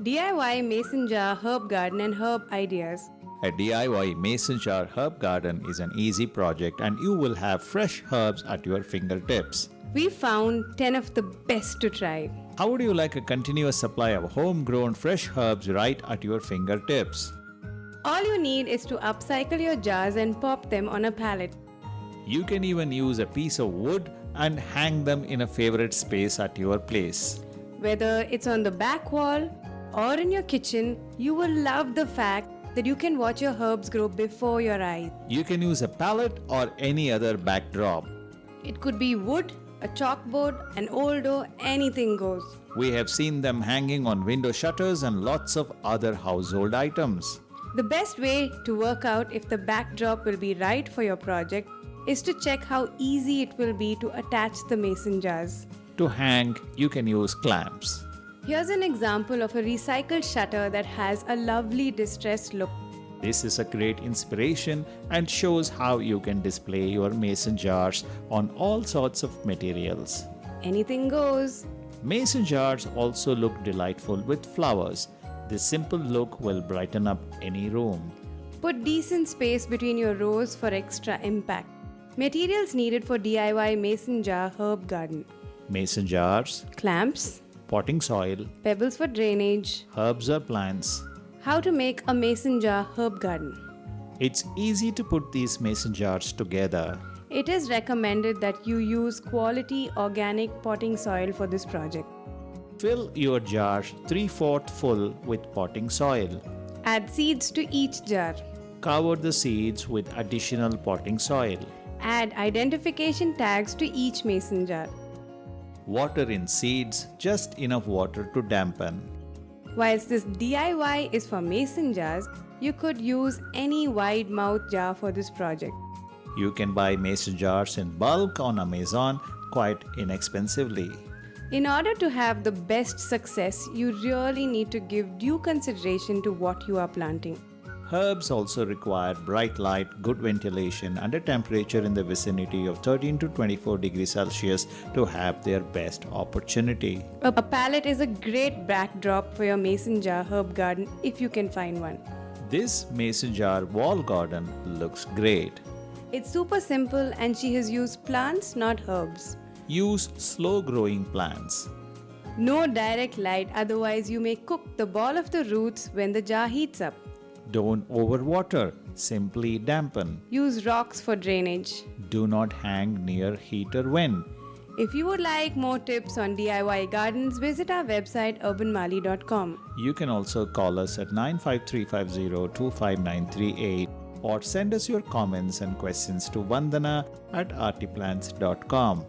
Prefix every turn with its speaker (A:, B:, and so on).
A: DIY mason jar, herb garden and herb ideas.
B: A DIY mason jar herb garden is an easy project and you will have fresh herbs at your fingertips.
A: We found 10 of the best to try.
B: How would you like a continuous supply of homegrown fresh herbs right at your fingertips?
A: All you need is to upcycle your jars and pop them on a pallet.
B: You can even use a piece of wood and hang them in a favorite space at your place.
A: Whether it's on the back wall or in your kitchen, you will love the fact that you can watch your herbs grow before your eyes.
B: You can use a pallet or any other backdrop.
A: It could be wood, a chalkboard, an old door, anything goes.
B: We have seen them hanging on window shutters and lots of other household items.
A: The best way to work out if the backdrop will be right for your project is to check how easy it will be to attach the mason jars.
B: To hang, you can use clamps.
A: Here's an example of a recycled shutter that has a lovely distressed look.
B: This is a great inspiration and shows how you can display your mason jars on all sorts of materials.
A: Anything goes.
B: Mason jars also look delightful with flowers. This simple look will brighten up any room.
A: Put decent space between your rows for extra impact. Materials needed for DIY mason jar herb garden.
B: Mason jars,
A: Clamps,
B: potting soil,
A: pebbles for drainage.
B: herbs or plants.
A: How to make a mason jar herb garden.
B: It's easy to put these mason jars together.
A: It is recommended that you use quality organic potting soil for this project.
B: Fill your jars 3/4 full with potting soil.
A: Add seeds to each jar.
B: Cover the seeds with additional potting soil.
A: Add identification tags to each mason jar.
B: Water in seeds, just enough water to dampen.
A: Whilst this DIY is for mason jars, you could use any wide mouth jar for this project.
B: You can buy mason jars in bulk on Amazon quite inexpensively.
A: In order to have the best success, you really need to give due consideration to what you are planting.
B: Herbs also require bright light, good ventilation, and a temperature in the vicinity of 13 to 24 degrees Celsius to have their best opportunity.
A: A pallet is a great backdrop for your mason jar herb garden if you can find one.
B: This mason jar wall garden looks great.
A: It's super simple and she has used plants, not herbs.
B: Use slow growing plants.
A: No direct light, otherwise you may cook the ball of the roots when the jar heats up.
B: Don't overwater, simply dampen.
A: Use rocks for drainage.
B: Do not hang near heat or wind.
A: If you would like more tips on DIY gardens, visit our website urbanmali.com.
B: You can also call us at 95350 or send us your comments and questions to vandana@artiplants.com.